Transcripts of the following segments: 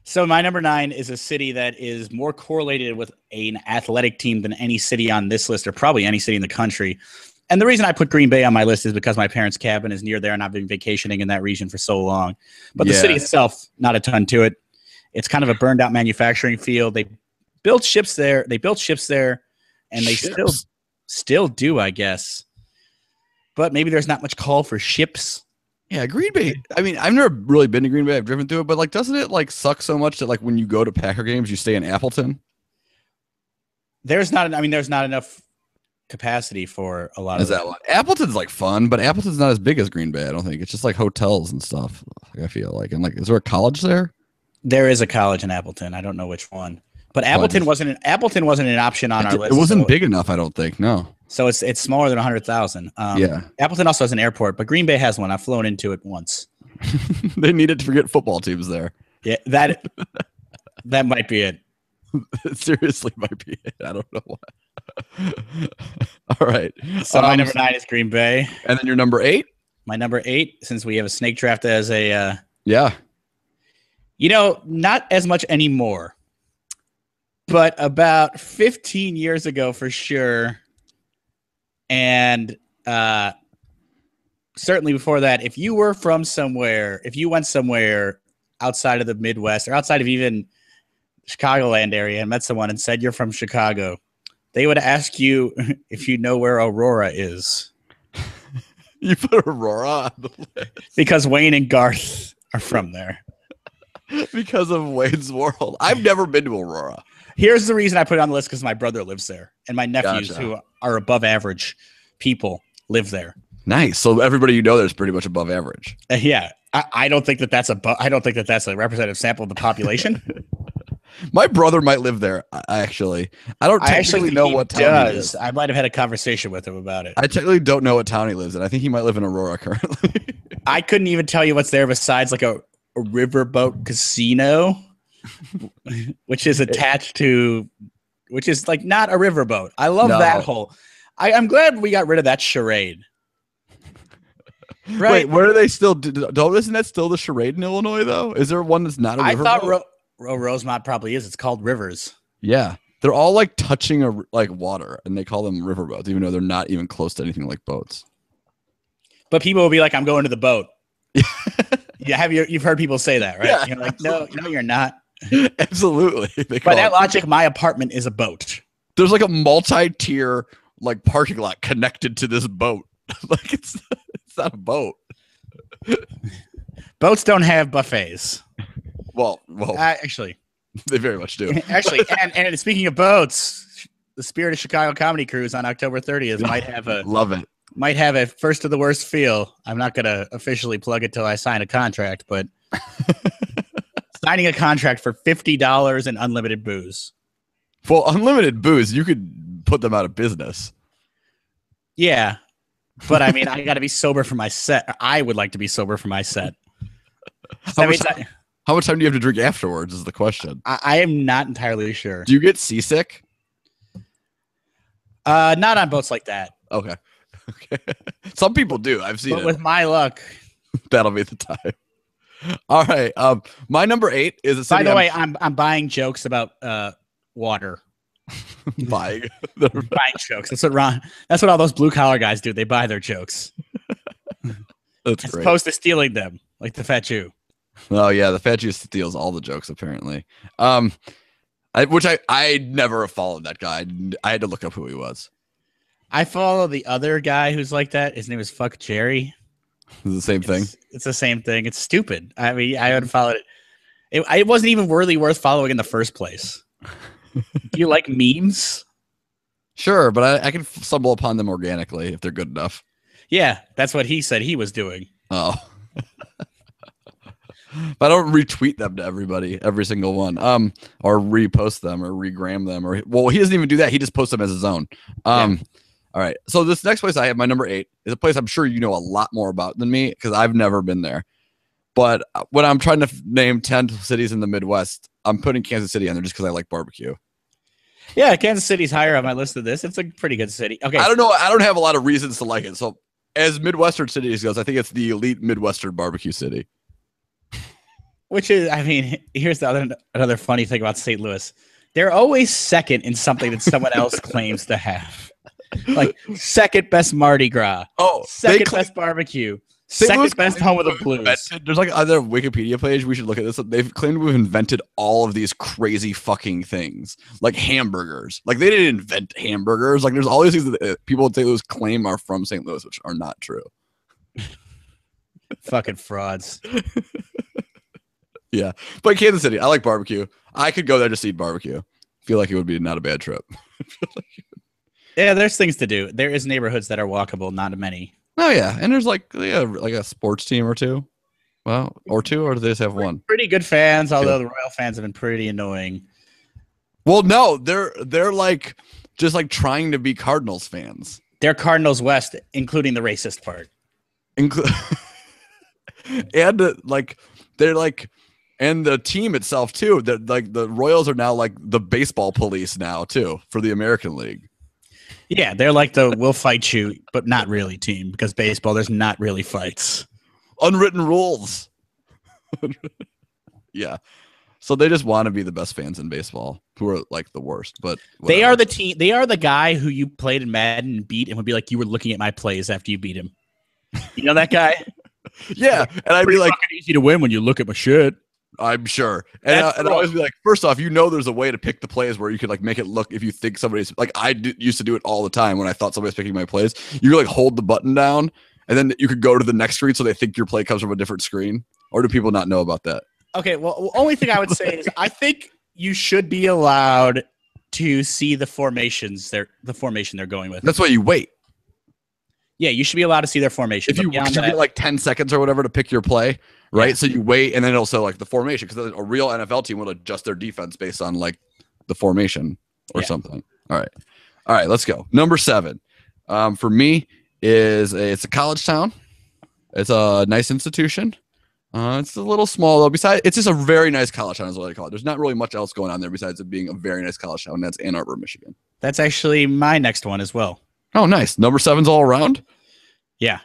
So my number 9 is a city that is more correlated with an athletic team than any city on this list, or probably any city in the country. And the reason I put Green Bay on my list is because my parents' cabin is near there, and I've been vacationing in that region for so long. But the city itself, not a ton to it. It's kind of a burned out manufacturing field. They built ships there. And they still do, I guess. But maybe there's not much call for ships. Yeah, Green Bay. I mean, I've never really been to Green Bay. I've driven through it, but like, doesn't it like suck so much that like when you go to Packer games, you stay in Appleton? There's not enough capacity for a lot of that. Appleton's like fun, but Appleton's not as big as Green Bay. I don't think it's just like hotels and stuff. I feel like, and like, is there a college there? There is a college in Appleton. I don't know which one, but Appleton wasn't an option on our list. It wasn't big enough, I don't think. No. So it's smaller than 100,000. Yeah. Appleton also has an airport, but Green Bay has one. I've flown into it once. They needed to forget football teams there. Yeah, that might be it. It seriously might be it. I don't know why. All right. So my number 9 is Green Bay. And then your number 8? My number 8, since we have a snake draft as a yeah. Not as much anymore. But about 15 years ago for sure. And certainly before that, if you went somewhere outside of the Midwest or outside of even Chicagoland area and met someone and said you're from Chicago, they would ask you if you know where Aurora is. You put Aurora on the list. Because Wayne and Garth are from there. Because of Wayne's World. I've never been to Aurora. Here's the reason I put it on the list, because my brother lives there, and my nephews, who are above average people, live there. Nice. So everybody you know there is pretty much above average. Yeah, I don't think that's a representative sample of the population. My brother might live there. I don't technically know what town he lives. I might have had a conversation with him about it. I technically don't know what town he lives in. I think he might live in Aurora currently. I couldn't even tell you what's there besides like a riverboat casino. Which is attached to, which is like not a riverboat. I love that whole. I'm glad we got rid of that charade. Right? Wait, where do they still? Isn't that still the charade in Illinois though? Is there one that's not a riverboat? I thought Rosemont probably is. It's called Rivers. Yeah, they're all like touching like water, and they call them riverboats, even though they're not even close to anything like boats. But people will be like, "I'm going to the boat." Yeah, you've heard people say that, right? Yeah, you're like, no, you're not. Absolutely. By that logic, my apartment is a boat. There's like a multi-tier like parking lot connected to this boat. Like it's not a boat. Boats don't have buffets. Well, actually, they very much do. Actually, and speaking of boats, the Spirit of Chicago Comedy Cruise on October 30th might have a first of the worst feel. I'm not going to officially plug it till I sign a contract, but signing a contract for $50 and unlimited booze. Well, unlimited booze, you could put them out of business. Yeah, but I mean, I got to be sober for my set. I would like to be sober for my set. How much time do you have to drink afterwards is the question. I am not entirely sure. Do you get seasick? Not on boats like that. Okay. Some people do. I've seen it. But with my luck, that'll be the time. All right. My number 8 is a city. By the way, I'm buying jokes about water. buying jokes. That's what all those blue collar guys do. They buy their jokes. That's as great. opposed to stealing them, like the Fat Jew. Oh yeah, the Fat Jew steals all the jokes apparently. Which I never have followed that guy. I had to look up who he was. I follow the other guy who's like that. His name is Fuck Jerry. It's the same thing. It's the same thing. It's stupid. I mean, I unfollowed it. It wasn't even worth following in the first place. Do you like memes? Sure, but I can stumble upon them organically if they're good enough. Yeah, that's what he said he was doing. Oh. But I don't retweet them to everybody, every single one, or repost them or regram them, or he doesn't even do that. He just posts them as his own. All right. So this next place I have, my number 8, is a place I'm sure you know a lot more about than me because I've never been there. But when I'm trying to name 10 cities in the Midwest, I'm putting Kansas City on there just because I like barbecue. Yeah, Kansas City's higher on my list of this. It's a pretty good city. Okay. I don't know. I don't have a lot of reasons to like it. So as Midwestern cities goes, I think it's the elite Midwestern barbecue city. Which is, I mean, here's another funny thing about St. Louis. They're always second in something that someone else claims to have. Like second best Mardi Gras. Oh, second best barbecue. St. Second Louis best home of the blues. There's like other Wikipedia page. We should look at this. They've claimed we've invented all of these crazy fucking things, like hamburgers. Like they didn't invent hamburgers. Like there's all these things that people in St. Louis claim are from St. Louis, which are not true. Fucking frauds. Yeah, but Kansas City, I like barbecue. I could go there just to eat barbecue. Feel like it would be not a bad trip. Yeah, there's things to do. There is neighborhoods that are walkable, not many. Oh yeah, and there's like a sports team or two. Well, or two, or do they just have one? Pretty good fans, although the Royal fans have been pretty annoying. Well, no, they're like just like trying to be Cardinals fans. They're Cardinals West, including the racist part. And like they're like, and the team itself too. That like the Royals are now like the baseball police now too for the American League. Yeah, they're like the "we'll fight you, but not really" team, because baseball, there's not really fights. Unwritten rules. Yeah. So they just want to be the best fans in baseball, who are like the worst. But whatever. They are the team. They are the guy who you played in Madden and beat, and would be like, you were looking at my plays after you beat him. You know that guy? Yeah, and I'd be like, easy to win when you look at my shit. I'm sure. And I'd always be like, first off, there's a way to pick the plays where you could like make it look, if you think somebody's like, used to do it all the time when I thought somebody was picking my plays. You could like hold the button down and then you could go to the next screen so they think your play comes from a different screen. Or do people not know about that? Okay, well, the only thing I would say is I think you should be allowed to see the formation they're going with. That's why you wait. Yeah, you should be allowed to see their formation. If you get like 10 seconds or whatever to pick your play, right? Yeah. So you wait, and then also like the formation, because a real NFL team will adjust their defense based on like the formation or something. All right, let's go. Number 7, for me it's a college town. It's a nice institution. It's a little small though. Besides, it's just a very nice college town is what I call it. There's not really much else going on there besides it being a very nice college town. And that's Ann Arbor, Michigan. That's actually my next one as well. Oh, nice. Number 7's all around. Yeah.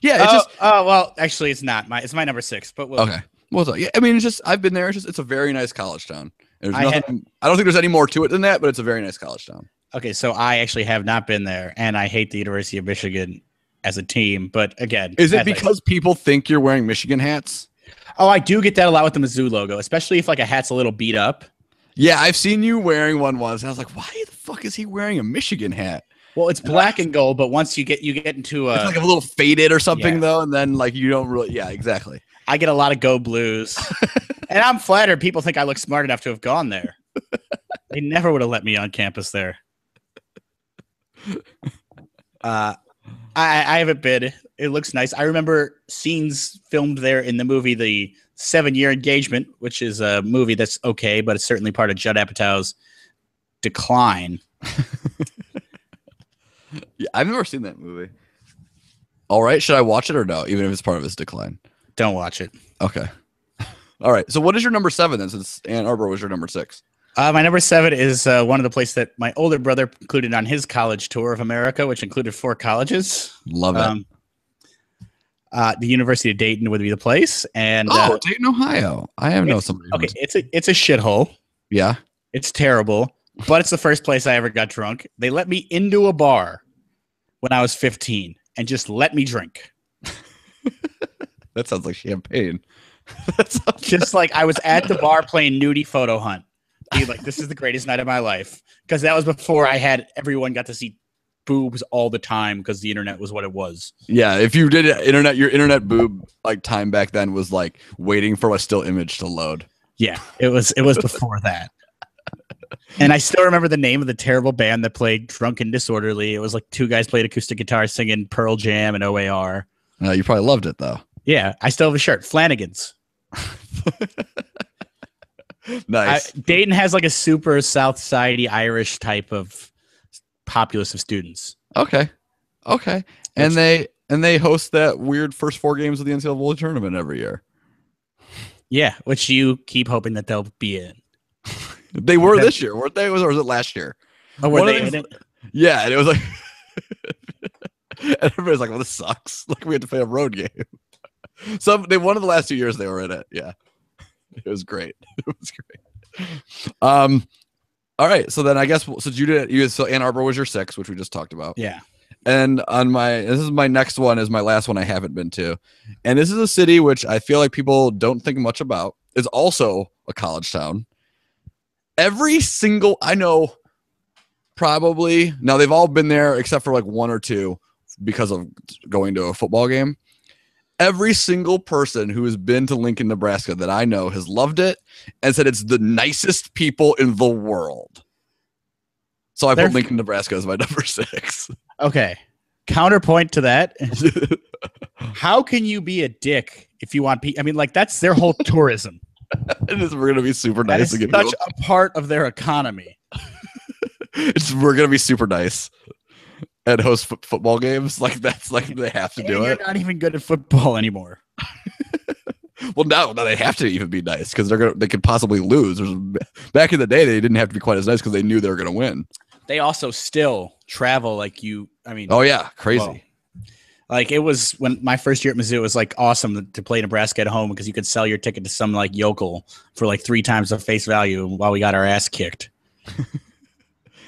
Yeah. It's just. Well, actually, it's not. It's my number 6. But okay. Well, yeah. I mean, it's just I've been there. It's a very nice college town. There's nothing. I don't think there's any more to it than that, but it's a very nice college town. Okay, so I actually have not been there, and I hate the University of Michigan as a team. But again, is it because people think you're wearing Michigan hats? Oh, I do get that a lot with the Mizzou logo, especially if like a hat's a little beat up. Yeah, I've seen you wearing one once, and I was like, why the fuck is he wearing a Michigan hat? Well, it's black and gold, but once you get into it's like a little faded or something though, and then like you don't really, exactly. I get a lot of Go Blues, and I'm flattered. People think I look smart enough to have gone there. They never would have let me on campus there. I haven't been. It looks nice. I remember scenes filmed there in the movie The 7-Year Engagement, which is a movie that's okay, but it's certainly part of Judd Apatow's decline. Yeah, I've never seen that movie. All right, should I watch it or no? Even if it's part of his decline, don't watch it. Okay. All right. So, what is your number 7 then? Since Ann Arbor was your number 6. My number 7 is one of the places that my older brother included on his college tour of America, which included 4 colleges. Love it. The University of Dayton would be the place, and Dayton, Ohio. I have no somebody. Okay, it's a shithole. Yeah, it's terrible, but it's the first place I ever got drunk. They let me into a bar when I was 15 and just let me drink. That sounds like champagne. Just like I was at the bar playing Nudie Photo Hunt. Be like, this is the greatest night of my life, because that was before everyone got to see boobs all the time because the internet was what it was. Yeah, if you did your internet boob like time back then was like waiting for a still image to load. Yeah, it was before that. And I still remember the name of the terrible band that played Drunken Disorderly. It was like 2 guys played acoustic guitar singing Pearl Jam and OAR. You probably loved it though. Yeah, I still have a shirt. Flanagan's. Nice. Dayton has like a super South Sidey Irish type of populace of students. Okay. And they host that weird first 4 games of the NCAA tournament every year. Yeah, which you keep hoping that they'll be in. They were this year, weren't they? Or was it last year? Oh, were they in it? Yeah, and it was like and everybody's like, well, this sucks. Like we had to play a road game. They one of the last 2 years they were in it. Yeah, it was great. It was great. All right, so then I guess since so Ann Arbor was your 6, which we just talked about. Yeah. And this is my next one, is my last one I haven't been to, and this is a city which I feel like people don't think much about. It's also a college town. Every single I know, probably now they've all been there except for like 1 or 2 because of going to a football game. Every single person who has been to Lincoln, Nebraska that I know has loved it and said it's the nicest people in the world. So I put Lincoln, Nebraska as my number 6. Okay. Counterpoint to that. How can you be a dick if you want people? I mean, like, that's their whole tourism. We're going to be super nice. That is such a part of their economy. We're going to be super nice and host football games. Like, that's like they have to do it. You're not even good at football anymore. Well, now they have to even be nice because they could possibly lose. Back in the day, they didn't have to be quite as nice because they knew they were going to win. They also still travel like you. I mean, oh yeah, crazy. Well, like it was when my first year at Mizzou, it was like awesome to play Nebraska at home because you could sell your ticket to some like yokel for like 3 times the face value while we got our ass kicked.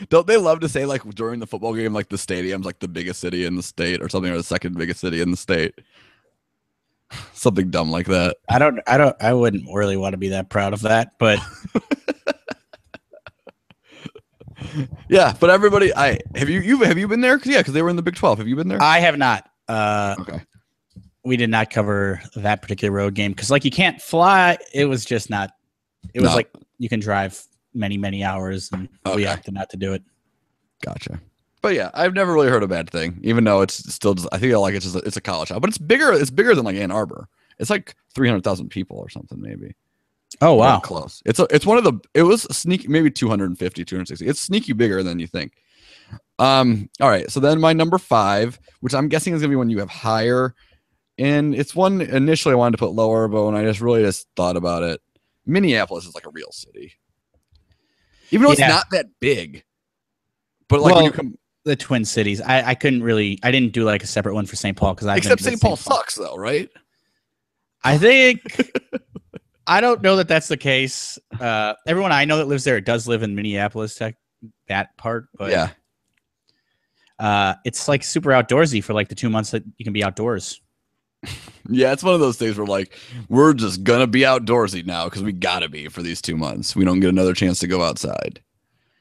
Don't they love to say like during the football game, like the stadium's like the biggest city in the state or something, or the second biggest city in the state? Something dumb like that. I wouldn't really want to be that proud of that, but yeah, but everybody, have you been there? Because they were in the Big 12. Have you been there? I have not. Okay. We did not cover that particular road game because, like, you can't fly. It was just not. It was like you can drive many hours, and we opted not to do it. Gotcha. But yeah, I've never really heard a bad thing, even though it's still. I feel like it's a college town, but it's bigger. It's bigger than like Ann Arbor. It's like 300,000 people or something, maybe. Oh wow, close. It's one of the. It was sneaky, maybe 250, 260. It's sneaky bigger than you think. All right. So then my number 5, which I'm guessing is gonna be one you have higher, and it's one initially I wanted to put lower, but when I just thought about it, Minneapolis is like a real city, even though it's not that big. But like when you come. The Twin Cities. I couldn't really. I didn't do like a separate one for St. Paul because except St. Paul sucks though, right? I think. I don't know that that's the case. Everyone I know that lives there does live in Minneapolis, that part, but it's like super outdoorsy for like the 2 months that you can be outdoors. Yeah, it's one of those things where like we're just gonna be outdoorsy now because we gotta be for these 2 months. We don't get another chance to go outside.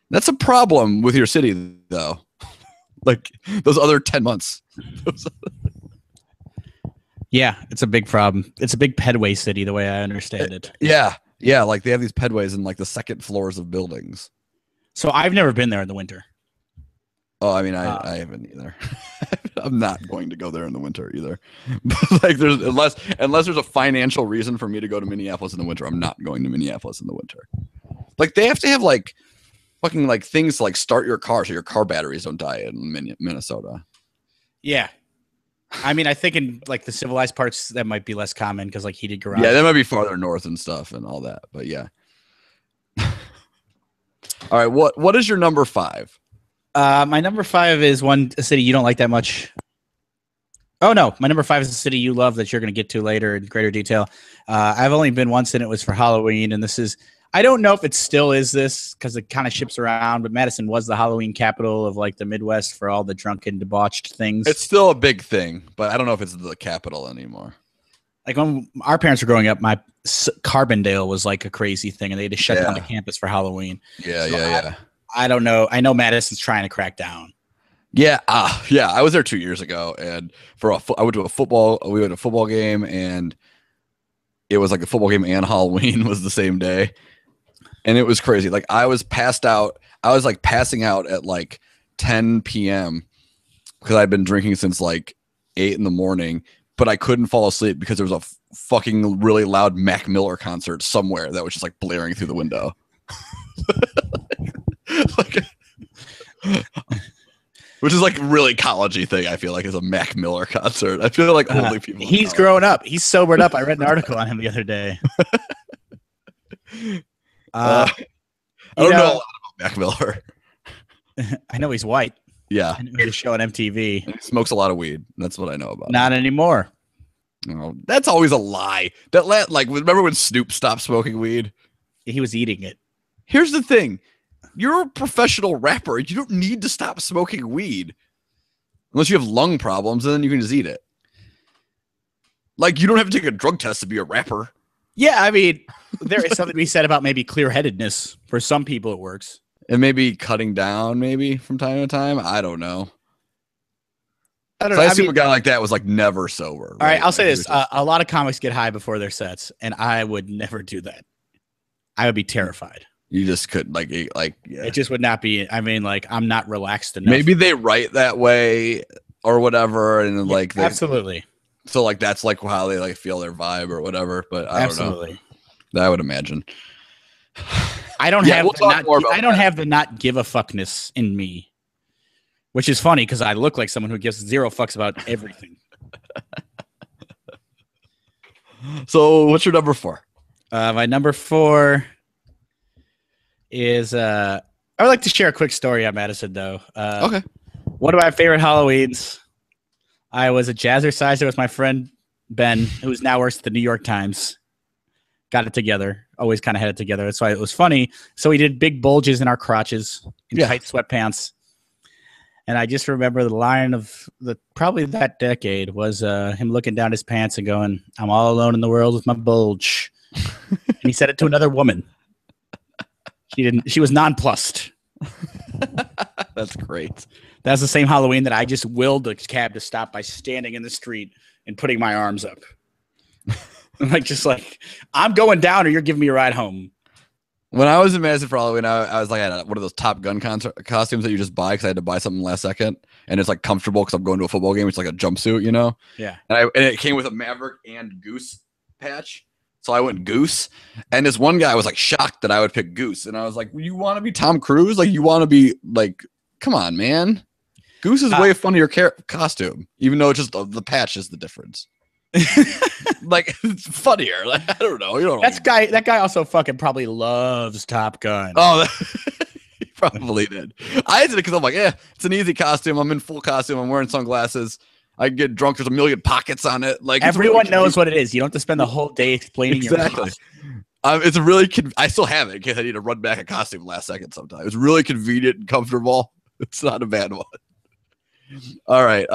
That's a problem with your city, though. Like those other 10 months. Yeah, it's a big problem. It's a big pedway city, the way I understand it. Yeah. Like they have these pedways in like the second floors of buildings. So I've never been there in the winter. Oh, I mean, I haven't either. I'm not going to go there in the winter either. But like, unless there's a financial reason for me to go to Minneapolis in the winter, I'm not going to Minneapolis in the winter. Like they have to have like fucking like things to like start your car so your car batteries don't die in Minnesota. Yeah. I mean, I think in like the civilized parts that might be less common because like heated garage. Yeah, that might be farther north and stuff and all that. But yeah. All right, what is your number 5? My number 5 is a city you don't like that much. Oh no, my number 5 is a city you love that you're going to get to later in greater detail. I've only been once and it was for Halloween, and this is. I don't know if it still is this because it kind of ships around, but Madison was the Halloween capital of like the Midwest for all the drunken, debauched things. It's still a big thing, but I don't know if it's the capital anymore. Like when our parents were growing up, my Carbondale was like a crazy thing, and they had to shut down the campus for Halloween. Yeah. I don't know. I know Madison's trying to crack down. Yeah. I was there 2 years ago, and I went to a football. We went to a football game, and it was like a football game and Halloween was the same day. And it was crazy. Like I was passed out. I was like passing out at like 10 p.m. because I'd been drinking since like 8 in the morning, but I couldn't fall asleep because there was a fucking really loud Mac Miller concert somewhere that was just like blaring through the window. Which is like really college-y thing, I feel like, is a Mac Miller concert. I feel like only people. He's grown up. He's sobered up. I read an article on him the other day. I don't know a lot about Mac Miller. I know he's white. Yeah. And he made a show on MTV. And he smokes a lot of weed. That's what I know about Not anymore. Oh, that's always a lie. Like, remember when Snoop stopped smoking weed? He was eating it. Here's the thing. You're a professional rapper. You don't need to stop smoking weed. Unless you have lung problems, and then you can just eat it. Like, you don't have to take a drug test to be a rapper. Yeah, I mean, there is something to be said about maybe clear-headedness. For some people, it works. And maybe cutting down, maybe, from time to time. I don't know. I don't So know. I assume a guy like that was, like, never sober. All right, I'll say Like, this. A lot of comics get high before their sets, and I would never do that. I would be terrified. You just couldn't, yeah. It just would not be. I mean, like, I'm not relaxed enough. Maybe they write that way or whatever, and then, like, absolutely. So, like, that's, like, how they, like, feel their vibe or whatever, but I don't know. I would imagine. I don't have I don't have the not give a fuckness in me, which is funny because I look like someone who gives zero fucks about everything. So, what's your number 4? My number 4 is I would like to share a quick story on Madison, though. Okay. One of my favorite Halloweens. I was a jazzerciser with my friend Ben, who now works at the New York Times. Got it together. Always kind of had it together. That's why it was funny. So we did big bulges in our crotches in tight sweatpants. And I just remember the line of probably that decade was him looking down his pants and going, "I'm all alone in the world with my bulge." And he said it to another woman. She was nonplussed. That's great. That's the same Halloween that I just willed the cab to stop by standing in the street and putting my arms up. like, I'm going down or you're giving me a ride home. When I was in Madison for Halloween, I was like, I had one of those Top Gun costumes that you just buy because I had to buy something last second. And it's like comfortable because I'm going to a football game. It's like a jumpsuit, you know? Yeah. And it came with a Maverick and Goose patch. So I went Goose. And this one guy was like shocked that I would pick Goose. And I was like, you want to be Tom Cruise? Like, you want to be like, come on, man. Goose is way funnier costume, even though it's just the patch is the difference. Like, it's funnier. Like, I don't know. That guy also fucking probably loves Top Gun. Oh, he probably did. I did it because I'm like, it's an easy costume. I'm in full costume. I'm wearing sunglasses. I get drunk. There's a million pockets on it. Like, everyone knows what it is. You don't have to spend the whole day explaining exactly. It's a really. I still have it in case I need to run back a costume last second. Sometimes it's really convenient and comfortable. It's not a bad one. All right.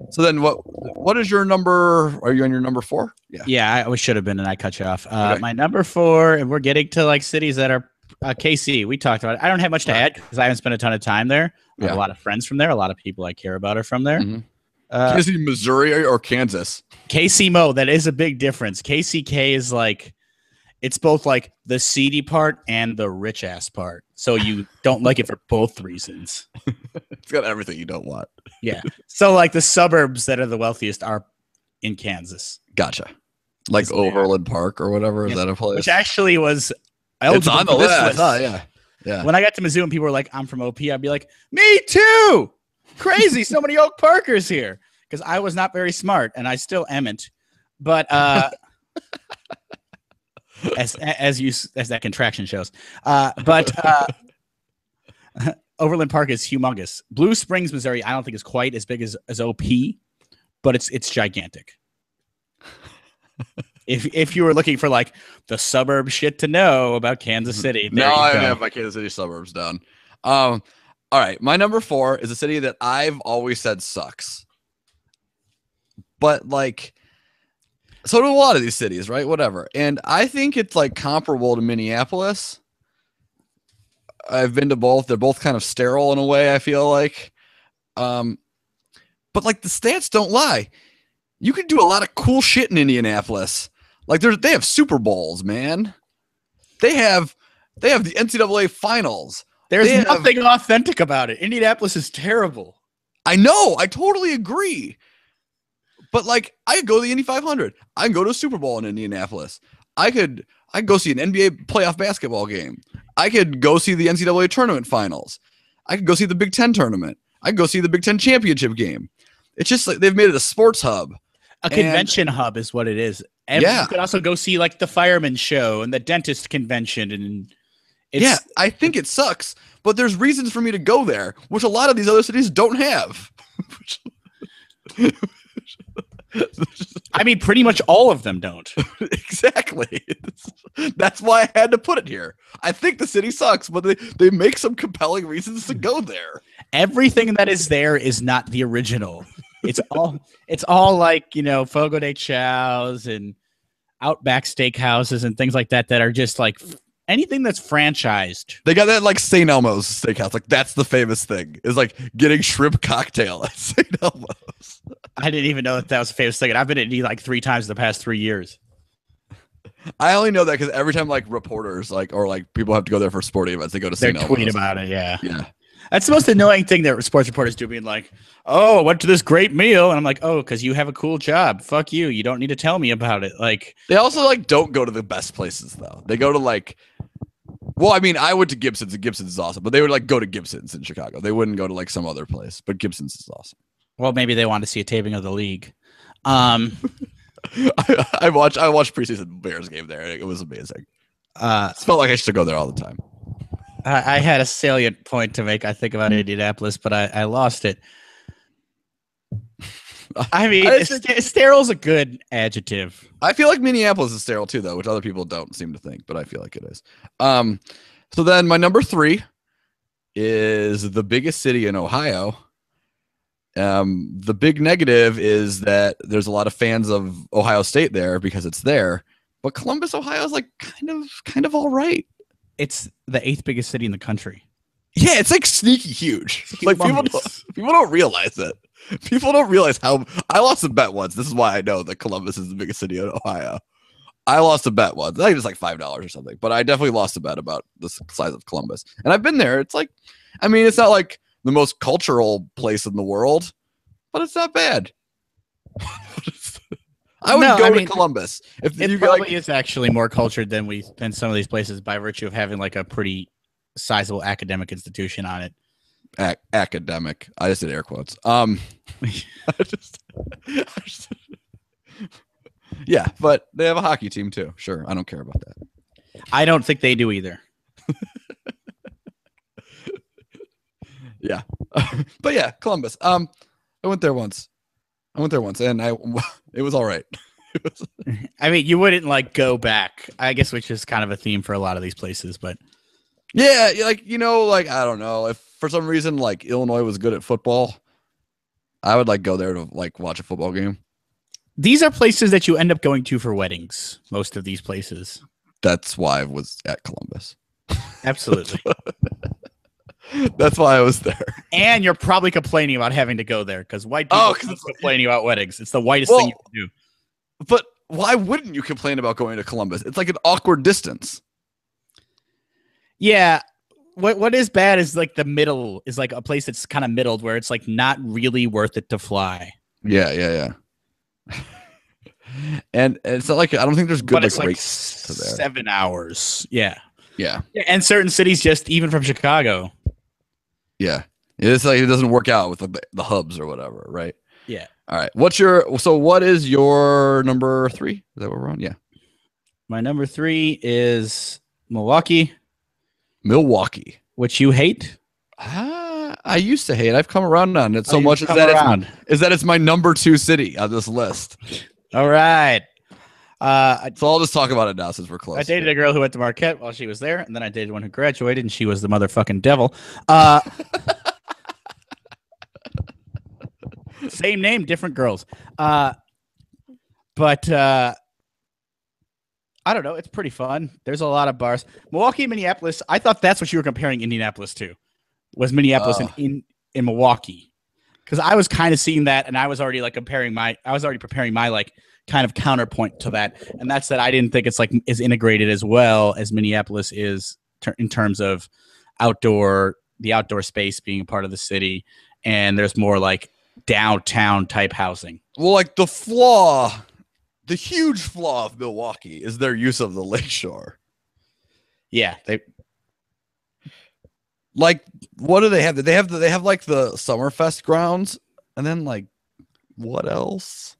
So then what is your number? Are you on your number 4? Yeah, I should have been, and I cut you off. Okay. My number 4, and we're getting to like cities that are KC. We talked about it. I don't have much to add because I haven't spent a ton of time there. I have a lot of friends from there. A lot of people I care about are from there. Mm-hmm. Is it Missouri or Kansas? KC Mo, that is a big difference. KCK is like, it's both like the seedy part and the rich ass part. So you don't like it for both reasons. It's got everything you don't want. Yeah. So like the suburbs that are the wealthiest are in Kansas. Gotcha. Like Overland Park or whatever. Is that a place? Which actually was it's on the list. Yeah. When I got to Mizzou and people were like, "I'm from OP," I'd be like, "Me too." Crazy. So many Oak Parkers here. Because I was not very smart and I still amn't. But as that contraction shows. But Overland Park is humongous. Blue Springs, Missouri, I don't think is quite as big as OP, but it's gigantic. If you were looking for like the suburb shit to know about Kansas City, I have my Kansas City suburbs done. All right, my number 4 is a city that I've always said sucks, but like, so do a lot of these cities, right? Whatever, and I think it's like comparable to Minneapolis. I've been to both; they're both kind of sterile in a way. I feel like, but like the stats don't lie. You can do a lot of cool shit in Indianapolis. Like they have Super Bowls, man. They have the NCAA finals. There's nothing authentic about it. Indianapolis is terrible. I know. I totally agree. But like, I could go to the Indy 500. I can go to a Super Bowl in Indianapolis. I could go see an NBA playoff basketball game. I could go see the NCAA tournament finals. I could go see the Big Ten tournament. I could go see the Big Ten championship game. It's just like they've made it a sports hub. A convention hub is what it is. And you could also go see like the fireman show and the dentist convention. And I think it sucks, but there's reasons for me to go there, which a lot of these other cities don't have. I mean, pretty much all of them don't. Exactly. That's why I had to put it here. I think the city sucks, but they make some compelling reasons to go there. Everything that is there is not the original. It's all like, Fogo de Chão's and Outback Steakhouses and things like that that are just like anything that's franchised. They got that like St. Elmo's Steakhouse. Like that's the famous thing is like getting shrimp cocktail at St. Elmo's. I didn't even know that was a famous thing. And I've been to like 3 times in the past 3 years. I only know that because every time like reporters or people have to go there for sporting events, they go to St. Elmo's. Tweet about it. Yeah. Yeah. That's the most annoying thing that sports reporters do, being like, "Oh, I went to this great meal," and I'm like, "Oh, because you have a cool job. Fuck you. You don't need to tell me about it." Like, they also like don't go to the best places though. They go to like, well, I mean, I went to Gibson's and Gibson's is awesome, but they would like go to Gibson's in Chicago. They wouldn't go to like some other place, but Gibson's is awesome. Well, maybe they want to see a taping of the league. I watched preseason Bears game there. It was amazing. It felt like I should go there all the time. I had a salient point to make, I think, about Indianapolis, but I lost it. I mean, sterile is a good adjective. I feel like Minneapolis is sterile too, though, which other people don't seem to think, but I feel like it is. So then my number 3 is the biggest city in Ohio. The big negative is that there's a lot of fans of Ohio State there because it's there, but Columbus, Ohio is like kind of all right. It's the 8th biggest city in the country. Yeah, it's like sneaky huge. Like people don't realize it. People don't realize how I lost a bet once. This is why I know that Columbus is the biggest city in Ohio. I lost a bet once. I think it was like $5 or something, but I definitely lost a bet about the size of Columbus. And I've been there. It's like, I mean, it's not like the most cultural place in the world, but it's not bad. I would go to Columbus. If it probably is actually more cultured than some of these places by virtue of having like a pretty sizable academic institution on it. Academic. I just did air quotes. Yeah, but they have a hockey team too. Sure, I don't care about that. I don't think they do either. Yeah, but yeah, Columbus. I went there once, and it was all right. I mean, you wouldn't like go back, I guess, which is kind of a theme for a lot of these places, but yeah, like I don't know, if for some reason like Illinois was good at football, I would like go there to like watch a football game. These are places that you end up going to for weddings. Most of these places. That's why I was at Columbus. Absolutely. That's why I was there. And you're probably complaining about having to go there because white people complaining about weddings. It's the whitest thing you can do. But why wouldn't you complain about going to Columbus? It's like an awkward distance. Yeah. What is bad is like the middle is like a place that's kind of middled where it's like not really worth it to fly. Yeah. And it's not like I don't think there's good like rates to there. 7 hours. Yeah. And certain cities just even from Chicago. Yeah. It's like it doesn't work out with the hubs or whatever, right? Yeah. All right. What is your number 3? Is that what we're on? Yeah. My number 3 is Milwaukee. Which you hate? I used to hate. I've come around on it so much that it's my number 2 city on this list. All right. So I'll just talk about it now since we're close. I dated a girl who went to Marquette while she was there, and then I dated one who graduated, and she was the motherfucking devil. Same name, different girls. But I don't know. It's pretty fun. There's a lot of bars. Milwaukee and Minneapolis. I thought that's what you were comparing Indianapolis to. Was Minneapolis in Milwaukee? Because I was kind of seeing that, and I was already like preparing my like kind of counterpoint to that, and that's that I didn't think it's like as integrated as well as Minneapolis is in terms of the outdoor space being a part of the city, and there's more like downtown type housing. Well, like the huge flaw of Milwaukee is their use of the lakeshore. Yeah, like, what do they have? They have like the Summerfest grounds, and then like what else?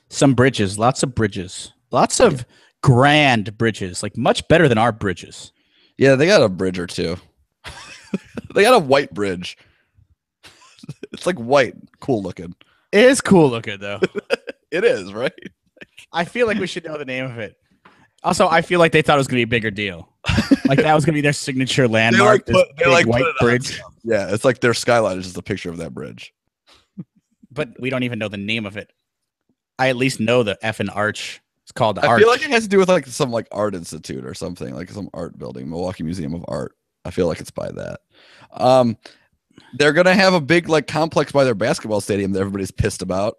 Some bridges, lots of grand bridges, like much better than our bridges. Yeah, they got a bridge or two. They got a white bridge. It's like white, cool looking. It is cool looking though. It is, right? I feel like we should know the name of it. Also, I feel like they thought it was going to be a bigger deal. Like that was going to be their signature landmark. They like white put it bridge. Yeah, it's like their skyline is just a picture of that bridge. But we don't even know the name of it. I at least know the effing arch. It's called the Arch. I feel like it has to do with like some like art institute or something, like some art building, Milwaukee Museum of Art. I feel like it's by that. They're gonna have a big like complex by their basketball stadium that everybody's pissed about.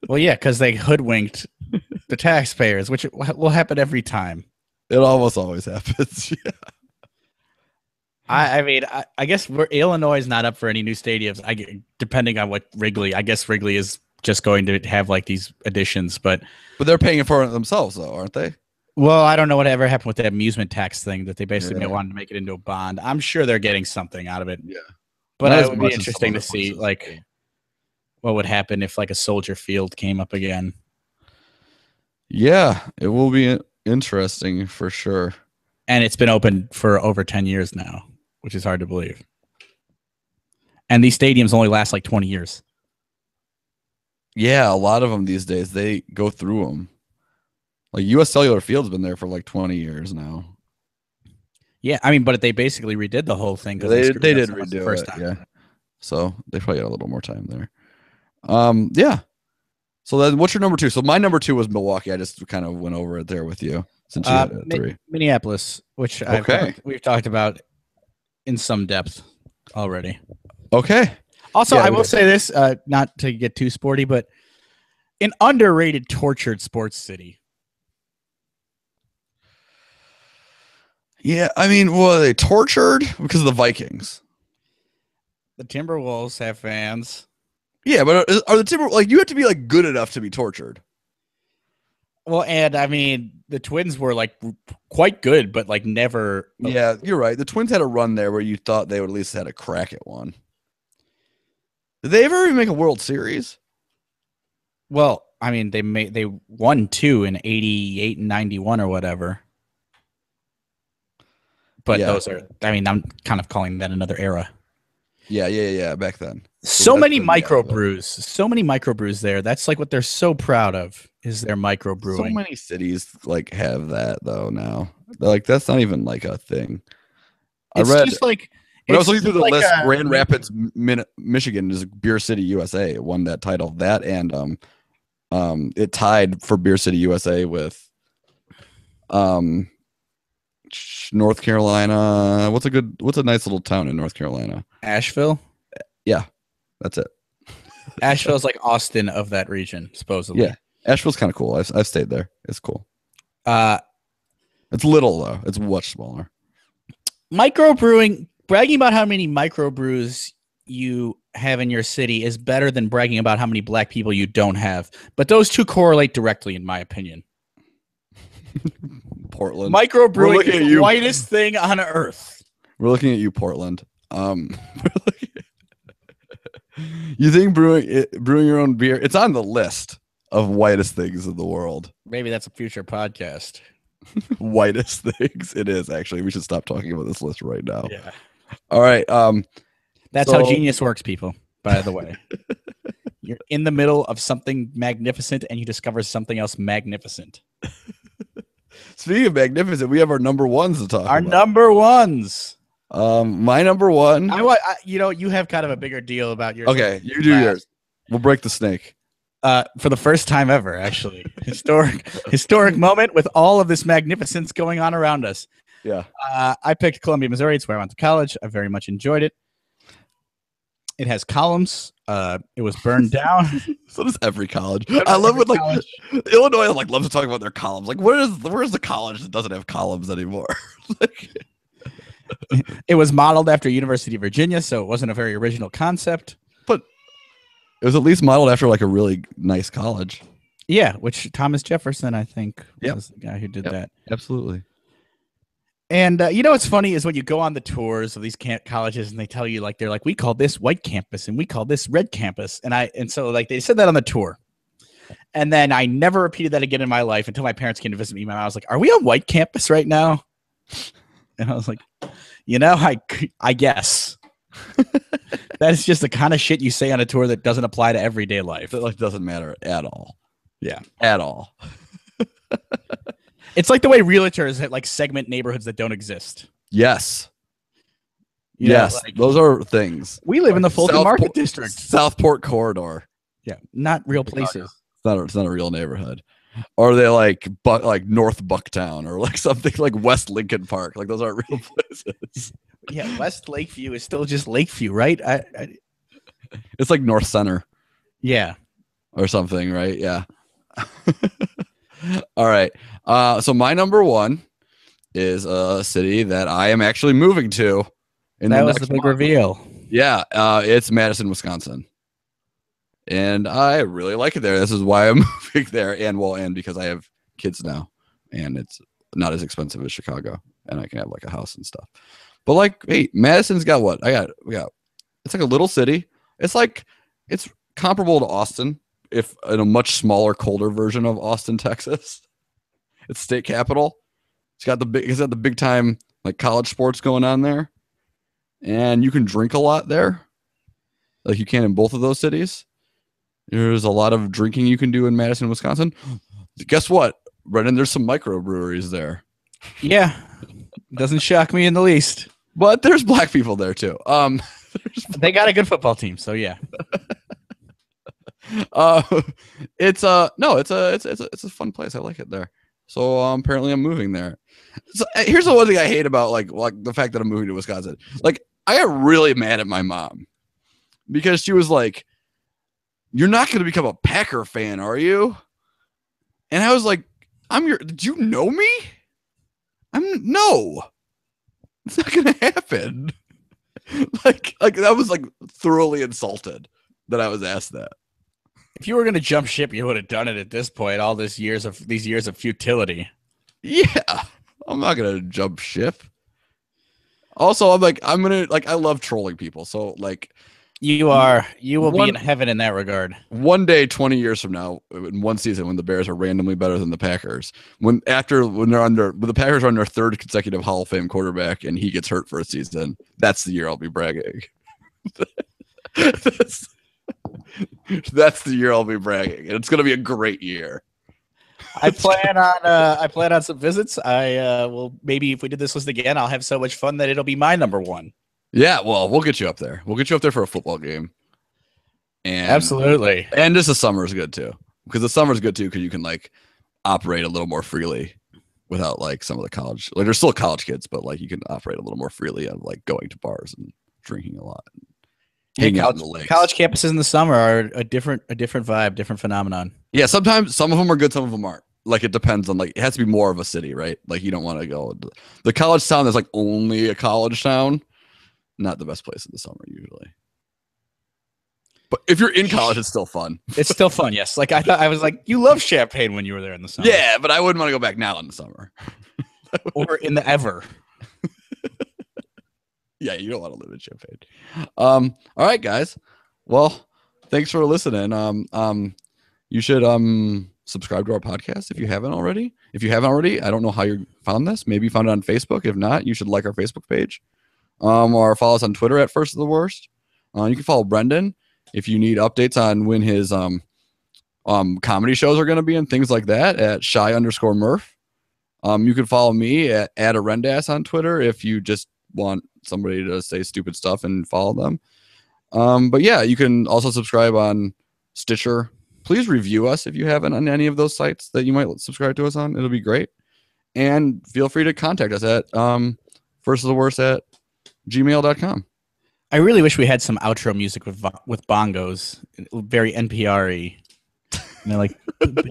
Well, yeah, because they hoodwinked the taxpayers, which will happen every time. It almost always happens. Yeah. I mean, I guess Illinois is not up for any new stadiums. Depending on what Wrigley, I guess Wrigley is just going to have like these additions, but they're paying for it themselves, though, aren't they? Well, I don't know whatever happened with that amusement tax thing that they basically wanted to make it into a bond. I'm sure they're getting something out of it. Yeah, but it would be interesting to see like what would happen if like a Soldier Field came up again. Yeah, it will be interesting for sure. And it's been open for over 10 years now, which is hard to believe. And these stadiums only last like 20 years. Yeah, a lot of them these days, they go through them. Like U.S. Cellular Field's been there for like 20 years now. Yeah, I mean, but they basically redid the whole thing. They did redo the first time. Yeah. So they probably had a little more time there. Yeah. So then what's your number 2? So my number 2 was Milwaukee. I just kind of went over it there with you since you had 3. Minneapolis, which we've talked about in some depth already. Okay. Also, I will say this, not to get too sporty, but an underrated, tortured sports city. Yeah, I mean, well, are they tortured because of the Vikings? The Timberwolves have fans. Yeah, but are the Timberwolves, like, you have to be like good enough to be tortured? Well, and I mean, the Twins were like quite good, but like never. Yeah, you're right. The Twins had a run there where you thought they would at least had a crack at one. Did they ever even make a World Series? Well, I mean, they won 2 in 88 and 91 or whatever. But those are, I mean, I'm kind of calling that another era. Yeah. Back then. So many microbrews there. That's like what they're so proud of is their microbrewing. So many cities like have that though now. They're like, that's not even like a thing. It's just like when I was looking through the list, Grand Rapids, Michigan is Beer City USA. It won that title. That and it tied for Beer City USA with North Carolina. What's a nice little town in North Carolina? Asheville? Yeah, that's it. Asheville's like Austin of that region, supposedly. Yeah, Asheville's kind of cool. I've stayed there. It's cool. It's little though. It's much smaller. Microbrewing, bragging about how many microbrews you have in your city is better than bragging about how many black people you don't have. But those two correlate directly, in my opinion. Portland. Microbrewing is the whitest thing on earth. We're looking at you, Portland. You think brewing your own beer? It's on the list of whitest things in the world. Maybe that's a future podcast. Whitest things. It is actually. We should stop talking about this list right now. Yeah. All right. That's how genius works, people. By the way, you're in the middle of something magnificent, and you discover something else magnificent. Speaking of magnificent, we have our number 1s to talk about. Our number 1s. My number 1. You have kind of a bigger deal about yours. Okay, you do yours. We'll break the snake. For the first time ever, actually. Historic moment with all of this magnificence going on around us. Yeah. I picked Columbia, Missouri. It's where I went to college. I very much enjoyed it. It has columns. It was burned down. So does every college. I love it. Like Illinois, like loves to talk about their columns. Like, where's the college that doesn't have columns anymore? It was modeled after University of Virginia, so it wasn't a very original concept. But it was at least modeled after like a really nice college. Yeah, which Thomas Jefferson, I think, was the guy who did that. Absolutely. And what's funny is when you go on the tours of these colleges and they tell you like they're like, we call this white campus and we call this red campus, and so like they said that on the tour, and then I never repeated that again in my life until my parents came to visit me. My mom was like, "Are we on white campus right now?" And I was like, I guess that is just the kind of shit you say on a tour that doesn't apply to everyday life. That like doesn't matter at all. Yeah. At all. It's like the way realtors like segment neighborhoods that don't exist. Yes. You know, yes. like, those are things. we live in the Fulton Market Southport- District. Southport Corridor. Yeah, not real places. It's not a real neighborhood. Or are they like North Bucktown or like something like West Lincoln Park? Like those aren't real places. Yeah, West Lakeview is still just Lakeview, right? It's like North Center. Yeah. Or something, right? Yeah. All right. So my number one is a city that I am actually moving to. That was the big reveal. Yeah, it's Madison, Wisconsin. And I really like it there. This is why I'm moving there. And because I have kids now and it's not as expensive as Chicago and I can have like a house and stuff. But like, hey, Madison's got what? We got it's like a little city. It's comparable to Austin, if in a much smaller, colder version of Austin, Texas. It's state capital. It's got the big time like college sports going on there. And you can drink a lot there. Like you can in both of those cities. There's a lot of drinking you can do in Madison, Wisconsin. Guess what, Brendan? There's some microbreweries there. Yeah. Doesn't shock me in the least. But there's black people there too. They got a good football team, so yeah. It's a fun place. I like it there. So apparently I'm moving there. So here's the one thing I hate about like the fact that I'm moving to Wisconsin. Like I got really mad at my mom because she was like, "You're not going to become a Packer fan, are you?" And I was like, "Do you know me? No. It's not going to happen." like I was like thoroughly insulted that I was asked that. If you were going to jump ship, you would have done it at this point. All these years of futility. Yeah, I'm not gonna jump ship. Also, I love trolling people. So like, you will be in heaven in that regard. One day, 20 years from now, in one season, when the Bears are randomly better than the Packers, when the Packers are on their third consecutive Hall of Fame quarterback and he gets hurt for a season, that's the year I'll be bragging. That's the year I'll be bragging, and it's going to be a great year. I plan on some visits. I will maybe if we did this list again, I'll have so much fun that it'll be my number one. Yeah, well, we'll get you up there. We'll get you up there for a football game. And absolutely. And just the summer is good too, because the summer is good too because you can like operate a little more freely without like some of the college. Like there's still college kids, but like you can operate a little more freely of like going to bars and drinking a lot. Hanging out in the lakes. College campuses in the summer are a different vibe, different phenomenon. Yeah, sometimes some of them are good, some of them aren't. Like it depends on like it has to be more of a city, right? Like you don't want to go the college town that's like only a college town, not the best place in the summer usually. But if you're in college, it's still fun. It's still fun, yes. Like I was like, you love Champaign when you were there in the summer. Yeah, but I wouldn't want to go back now in the summer. Or in the ever. Yeah, you don't want to live in Champaign. All right, guys. Well, thanks for listening. You should subscribe to our podcast if you haven't already. If you haven't already, I don't know how you found this. Maybe you found it on Facebook. If not, you should like our Facebook page. Or follow us on Twitter at First of the Worst. You can follow Brendan if you need updates on when his comedy shows are going to be and things like that at Shy_Murph. You can follow me at Arendas on Twitter if you just want somebody to say stupid stuff and follow them. But yeah, you can also subscribe on Stitcher. Please review us if you haven't on any of those sites that you might subscribe to us on. It'll be great. And feel free to contact us at firstoftheworst@gmail.com. I really wish we had some outro music with bongos, very NPR-y. You know, like there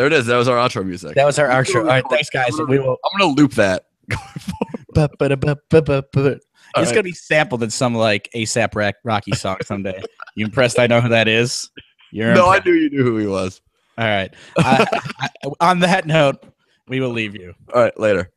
it is. That was our outro music. That was our outro. All right, thanks, guys. I'm gonna loop that. It's gonna be sampled in some like ASAP Rocky song someday. You impressed? I know who that is. No, impressed. I knew you knew who he was. All right. On that note, we will leave you. All right, later.